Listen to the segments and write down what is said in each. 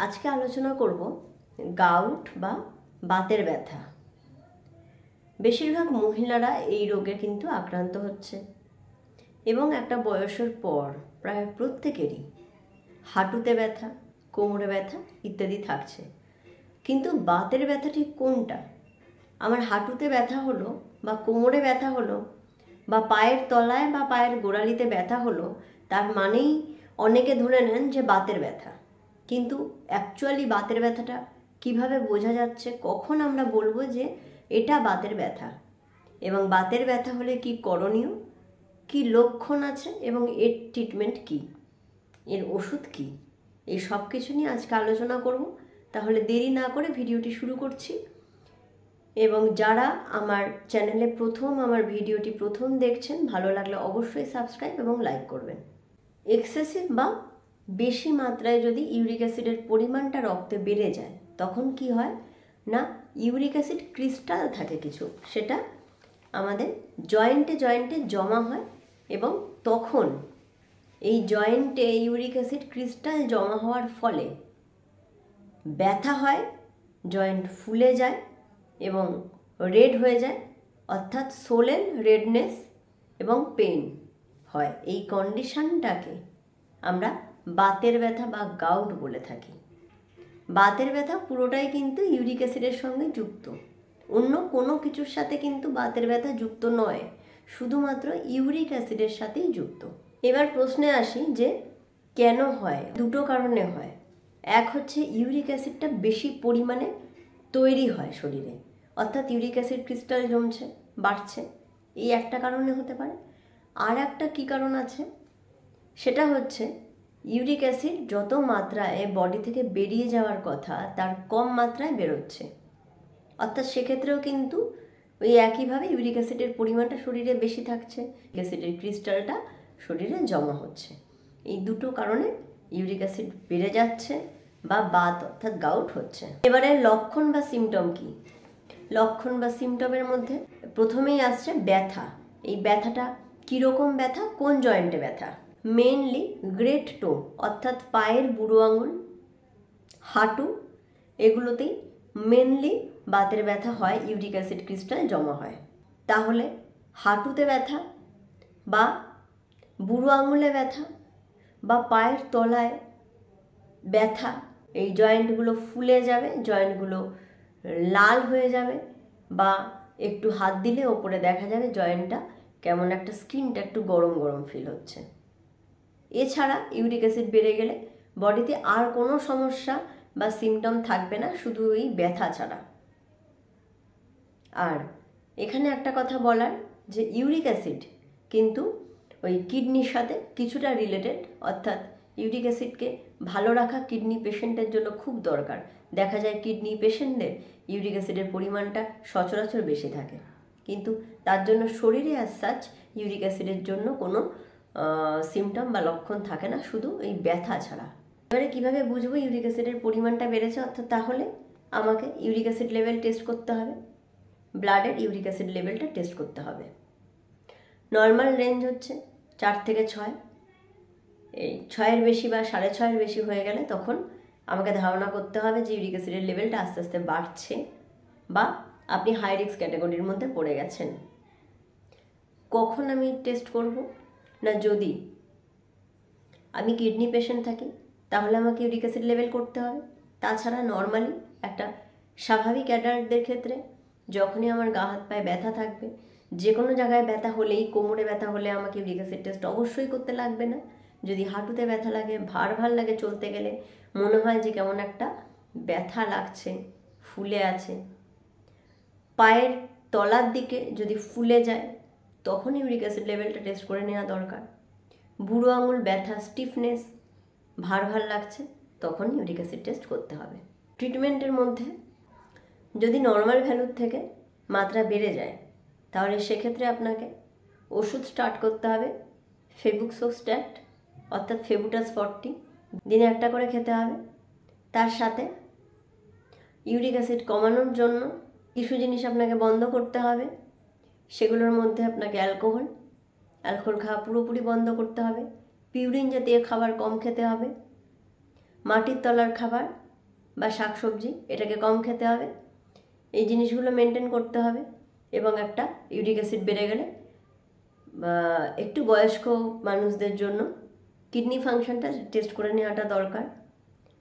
আজকে আলোচনা করব গাউট বা বাতের ব্যথা। বেশিরভাগ মহিলারা এই রোগে কিন্তু আক্রান্ত হচ্ছে এবং একটা বয়সের পর প্রায় প্রত্যেকেরই হাঁটুতে ব্যথা, কোমরে ব্যথা ইত্যাদি থাকছে। কিন্তু বাতের ব্যথা ঠিক কোনটা? আমার হাঁটুতে ব্যথা হলো বা কোমরে ব্যথা হলো বা পায়ের তলায় বা পায়ের গোড়ালিতে ব্যথা হলো, তার মানেই অনেকে ধরে নেন যে বাতের ব্যথা। কিন্তু অ্যাকচুয়ালি বাতের ব্যথাটা কিভাবে বোঝা যাচ্ছে, কখন আমরা বলবো যে এটা বাতের ব্যথা, এবং বাতের ব্যথা হলে কি করণীয়, কি লক্ষণ আছে এবং এর ট্রিটমেন্ট কি, এর ওষুধ কি, এই সব কিছু নিয়ে আজকে আলোচনা করব। তাহলে দেরি না করে ভিডিওটি শুরু করছি। এবং যারা আমার চ্যানেলে আমার ভিডিওটি প্রথম দেখছেন, ভালো লাগলে অবশ্যই সাবস্ক্রাইব এবং লাইক করবেন। এক্সেসিভ বা বেশি মাত্রায় যদি ইউরিক অ্যাসিডের পরিমাণটা রক্তে বেড়ে যায়, তখন কি হয় না, ইউরিক অ্যাসিড ক্রিস্টাল থাকে কিছু, সেটা আমাদের জয়েন্টে জয়েন্টে জমা হয় এবং তখন এই জয়েন্টে ইউরিক অ্যাসিড ক্রিস্টাল জমা হওয়ার ফলে ব্যথা হয়, জয়েন্ট ফুলে যায় এবং রেড হয়ে যায়, অর্থাৎ সোলেন রেডনেস এবং পেইন হয়। এই কন্ডিশনটাকে আমরা বাতের ব্যথা বা গাউট বলে থাকি। বাতের ব্যথা পুরোটাই কিন্তু ইউরিক অ্যাসিডের সঙ্গে যুক্ত, অন্য কোনো কিছুর সাথে কিন্তু বাতের ব্যথা যুক্ত নয়, শুধুমাত্র ইউরিক অ্যাসিডের সাথেই যুক্ত। এবার প্রশ্নে আসি যে কেন হয়। দুটো কারণে হয়। এক হচ্ছে ইউরিক অ্যাসিডটা বেশি পরিমাণে তৈরি হয় শরীরে, অর্থাৎ ইউরিক অ্যাসিড ক্রিস্টাল জমছে, বাড়ছে, এই একটা কারণে হতে পারে। আর একটা কী কারণ আছে, সেটা হচ্ছে ইউরিক অ্যাসিড যত মাত্রায় বডি থেকে বেরিয়ে যাওয়ার কথা তার কম মাত্রায় বেরোচ্ছে, অর্থাৎ সেক্ষেত্রেও কিন্তু ওই একইভাবে ইউরিক অ্যাসিডের পরিমাণটা শরীরে বেশি থাকছে, অ্যাসিডের ক্রিস্টালটা শরীরে জমা হচ্ছে। এই দুটো কারণে ইউরিক অ্যাসিড বেড়ে যাচ্ছে বা বাত অর্থাৎ গাউট হচ্ছে। এবারে লক্ষণ বা সিমটম কি? লক্ষণ বা সিমটমের মধ্যে প্রথমেই আসছে ব্যথা। এই ব্যথাটা কীরকম ব্যথা, কোন জয়েন্টে ব্যথা? মেনলি গ্রেট টো অর্থাৎ পায়ের বুড়ো আঙুল, হাঁটু, এগুলোতেই মেনলি বাতের ব্যথা হয়, ইউরিক অ্যাসিড ক্রিস্টাল জমা হয়। তাহলে হাঁটুতে ব্যথা বা বুড়ো আঙুলে ব্যথা বা পায়ের তলায় ব্যথা, এই জয়েন্টগুলো ফুলে যাবে, জয়েন্টগুলো লাল হয়ে যাবে, বা একটু হাত দিলে ওপরে দেখা যাবে জয়েন্টটা কেমন একটা, স্কিনটা একটু গরম গরম ফিল হচ্ছে। এছাড়া ইউরিক অ্যাসিড বেড়ে গেলে বডিতে আর কোনো সমস্যা বা সিমটম থাকবে না, শুধু এই ব্যথা ছাড়া। আর এখানে একটা কথা বলার, যে ইউরিক অ্যাসিড কিন্তু ওই কিডনির সাথে কিছুটা রিলেটেড, অর্থাৎ ইউরিক অ্যাসিডকে ভালো রাখা কিডনি পেশেন্টের জন্য খুব দরকার। দেখা যায় কিডনি পেশেন্টদের ইউরিক অ্যাসিডের পরিমাণটা সচরাচর বেশি থাকে, কিন্তু তার জন্য শরীরে অ্যাজ সাচ ইউরিক অ্যাসিডের জন্য কোনো সিমটম বা লক্ষণ থাকে না, শুধু এই ব্যথা ছাড়া। এবারে কীভাবে বুঝবো ইউরিক অ্যাসিডের পরিমাণটা বেড়েছে? অর্থাৎ তাহলে আমাকে ইউরিক অ্যাসিড লেভেল টেস্ট করতে হবে, ব্লাডের ইউরিক অ্যাসিড লেভেলটা টেস্ট করতে হবে। নর্মাল রেঞ্জ হচ্ছে 4 থেকে 6, এই 6-এর বেশি বা 6.5-এর বেশি হয়ে গেলে তখন আমাকে ধারণা করতে হবে যে ইউরিক অ্যাসিডের লেভেলটা আস্তে আস্তে বাড়ছে বা আপনি হাই রিস্ক ক্যাটাগরির মধ্যে পড়ে গেছেন। কখন আমি টেস্ট করব না, যদি আমি কিডনি পেশেন্ট থাকি তাহলে আমাকে ইউরিক অ্যাসিড লেভেল করতে হবে। তাছাড়া নর্মালি একটা স্বাভাবিক অ্যাডাল্টদের ক্ষেত্রে যখনই আমার গা হাত পায়ে ব্যথা থাকবে, যে কোনো জায়গায় ব্যথা হলেই, কোমরে ব্যথা হলে আমাকে ইউরিক অ্যাসিড টেস্ট অবশ্যই করতে লাগবে না। যদি হাঁটুতে ব্যথা লাগে, ভার লাগে চলতে গেলে, মনে হয় যে কেমন একটা ব্যথা লাগছে, ফুলে আছে, পায়ের তলার দিকে যদি ফুলে যায়, তখন ইউরিক অ্যাসিড লেভেলটা টেস্ট করে নেওয়া দরকার। বুড়ো আঙুল ব্যথা, স্টিফনেস, ভার লাগছে, তখন ইউরিক অ্যাসিড টেস্ট করতে হবে। ট্রিটমেন্টের মধ্যে যদি নর্মাল ভ্যালুর থেকে মাত্রা বেড়ে যায়, তাহলে সেক্ষেত্রে আপনাকে ওষুধ স্টার্ট করতে হবে, ফেবুক্সোস্ট্যাট অর্থাৎ ফেবুটাস 40 দিনে একটা করে খেতে হবে। তার সাথে ইউরিক অ্যাসিড কমানোর জন্য কিছু জিনিস আপনাকে বন্ধ করতে হবে। সেগুলোর মধ্যে আপনাকে অ্যালকোহল খাওয়া পুরোপুরি বন্ধ করতে হবে, পিউরিন জাতীয় খাবার কম খেতে হবে, মাটির তলার খাবার বা শাকসবজি এটাকে কম খেতে হবে। এই জিনিসগুলো মেনটেন করতে হবে। এবং একটা ইউরিক অ্যাসিড বেড়ে গেলে একটু বয়স্ক মানুষদের জন্য কিডনি ফাংশনটা টেস্ট করে নেওয়াটা দরকার।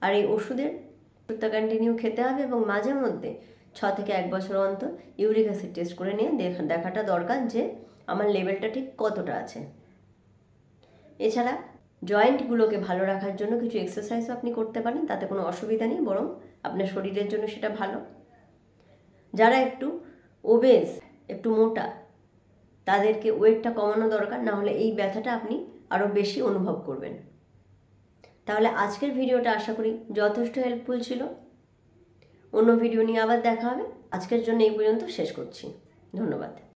আর এই ওষুধটা কন্টিনিউ খেতে হবে এবং মাঝে মধ্যে 6 থেকে 1 বছর অন্তর ইউরিক অ্যাসিড টেস্ট করে নিয়ে দেখাটা দরকার যে আমার লেভেলটা ঠিক কতটা আছে। এছাড়া জয়েন্টগুলোকে ভালো রাখার জন্য কিছু এক্সারসাইজও আপনি করতে পারেন, তাতে কোনো অসুবিধা নেই, বরং আপনার শরীরের জন্য সেটা ভালো। যারা একটু ওবেজ, একটু মোটা, তাদেরকে ওয়েটটা কমানো দরকার, না হলে এই ব্যথাটা আপনি আরও বেশি অনুভব করবেন। তাহলে আজকের ভিডিওটা আশা করি যথেষ্ট হেল্পফুল ছিল। অন্য ভিডিও নিয়ে আবার দেখা হবে। আজকের জন্য এই পর্যন্ত শেষ করছি। ধন্যবাদ।